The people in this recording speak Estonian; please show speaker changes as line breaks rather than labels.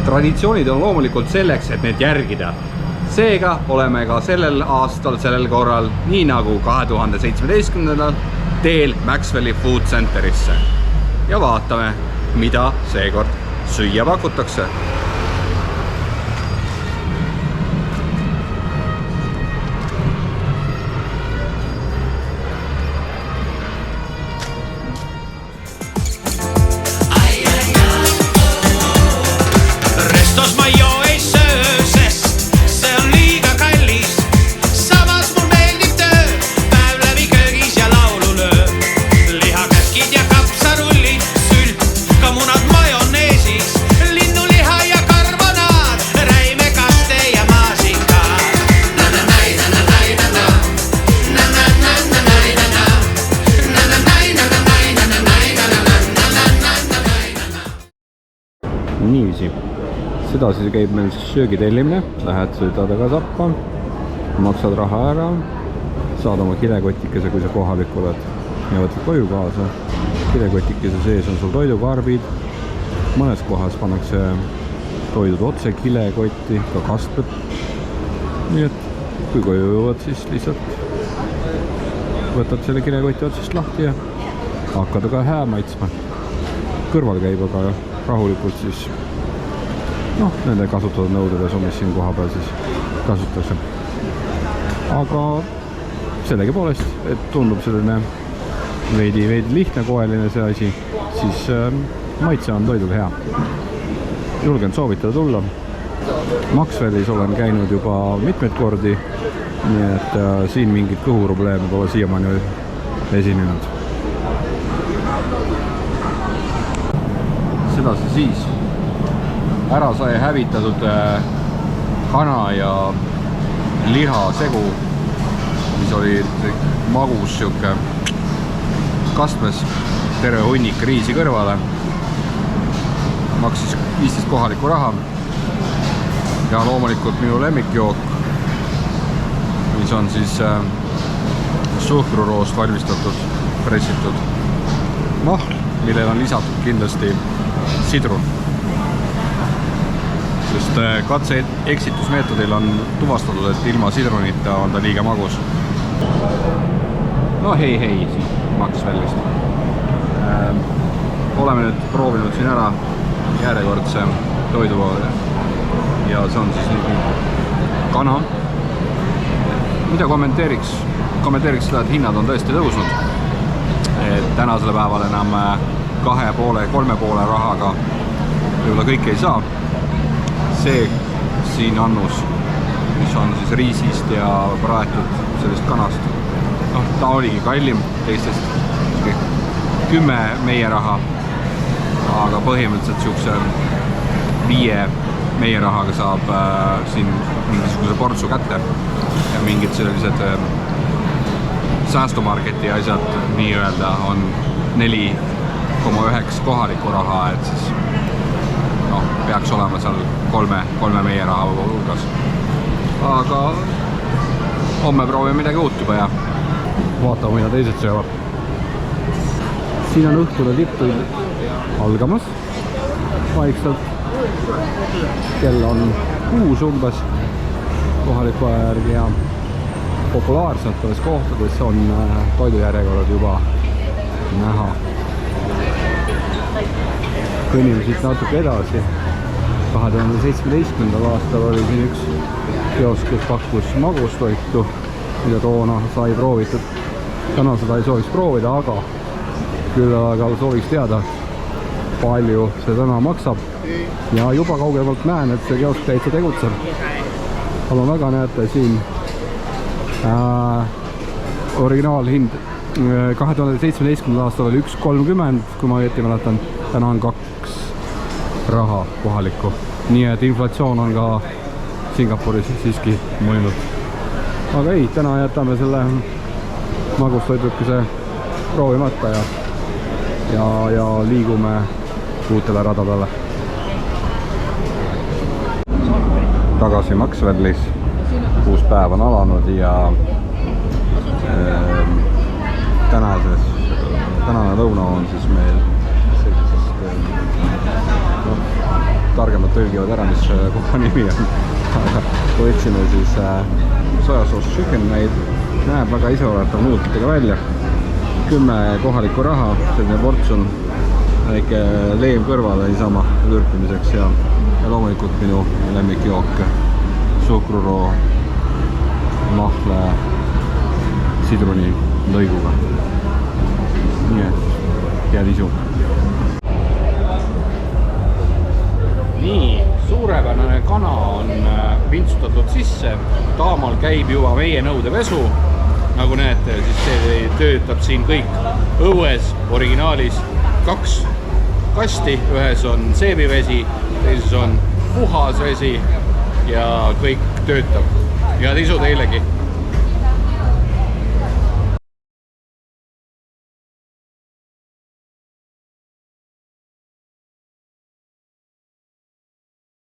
traditsioonid on loomulikult selleks, et need järgida. Seega oleme ka sellel aastal, sellel korral, nii nagu 2017. teel Maxwelli Food Centerisse. Ja vaatame, mida seekord süüa pakutakse. Niiviisi, sedasi käib meil söögi tellimine, lähed sõidadega tappa, maksad raha ära, saad oma kilekotikese, kui sa kohalik oled ja võtad koju kaasa. Kilekotikese sees on sul toidukarbid, mõnes kohas pannakse toidud otse kilekotti, ka kastmed. Nii et kui koju jõuad, siis lihtsalt võtad selle kilekoti otsast lahti ja hakkad aga hää maitsma. Kõrval käib aga rahulikult siis nende kasutatud nõudedes, mis siin koha peal siis kasutatakse. Aga sellegi poolest, et tundub selline veidi lihtne koeline see asi, siis maitse on toidul hea. Julgen soovitada tulla. Maxwellis olen käinud juba mitmeid kordi, nii et siin mingit kõhuprobleeme pole siiamaani esinenud. Sedasi siis ära sai hävitatud kana ja liha segu, mis oli magus siuke kastmes, terve hunnik riisi kõrvale, maksis 15 kohalikku raha ja loomulikult minu lemmikjook, mis on siis suhkruroost valmistatud, pressitud mahl, millele on lisatud kindlasti sidrun, sest katse-eksitusmeetodil on tuvastatud, et ilma sidrunita on ta liiga magus. No hei siit Maxwellist. Oleme nüüd proovinud siin ära järjekordse toidupoole ja see on siis kana. Mida kommenteeriks seda, et hinnad on tõesti tõusnud. Tänasele päeval enam 2,5–3,5 rahaga võib-olla kõik ei saa. See siin annus, mis on siis riisist ja praetud sellist kanast, ta oligi kallim teistest 10 meie raha, aga põhimõtteliselt siukse 5 meie rahaga saab siin mingisuguse portsu kätte ja mingid sellised säästumarketi asjad nii-öelda on 4,9 kohalikku raha, et siis peaks olema seal 3 meie raha hulgas. Aga homme proovime midagi uut juba ja vaatame, mida teised söövad. Siin on õhtune tipptund algamas vaikselt. Kell on 6 umbes kohaliku aja järgi ja populaarsetes kohtades on toidujärjekorrad juba näha. Kõnnime siit natuke edasi. 2017. aastal oli siin üks kiosk, kes pakkus magustoitu, mida toona sai proovitud. Täna seda ei sooviks proovida, aga küll aga sooviks teada, palju see täna maksab. Ja juba kaugemalt näen, et see kiosk täitsa tegutseb. Aga väga näete siin originaalhind 2017. aastal oli 1,30, kui ma õieti mäletan. Täna on 2 raha kohalikku. Nii et inflatsioon on ka Singapuris siiski mõjunud. Aga ei, täna jätame selle magustoidukese proovimata ja liigume uutele radadele. Tagasi Maxwellis. 6 päeva on alanud ja tänane lõuna on siis meil sellisest targemad tõlgivad ära, mis koha nimi on. Aga kui otsime siis sojasoos chicken maid, näeb väga iseoletav nuudlitega välja. 10 kohalikku raha, selline ports on väike leem kõrvale niisama lürpimiseks ja loomulikult minu lemmikjook suhkruroo mahle sidruni lõiguga. Nii et head isu. Nii, suurepärane kana on vintsutatud sisse. Taamal käib juba meie nõudepesu. Nagu näete, siis see töötab siin kõik õues, originaalis 2 kasti. Ühes on seebivesi, teises on puhas vesi ja kõik töötab. Head isu teilegi!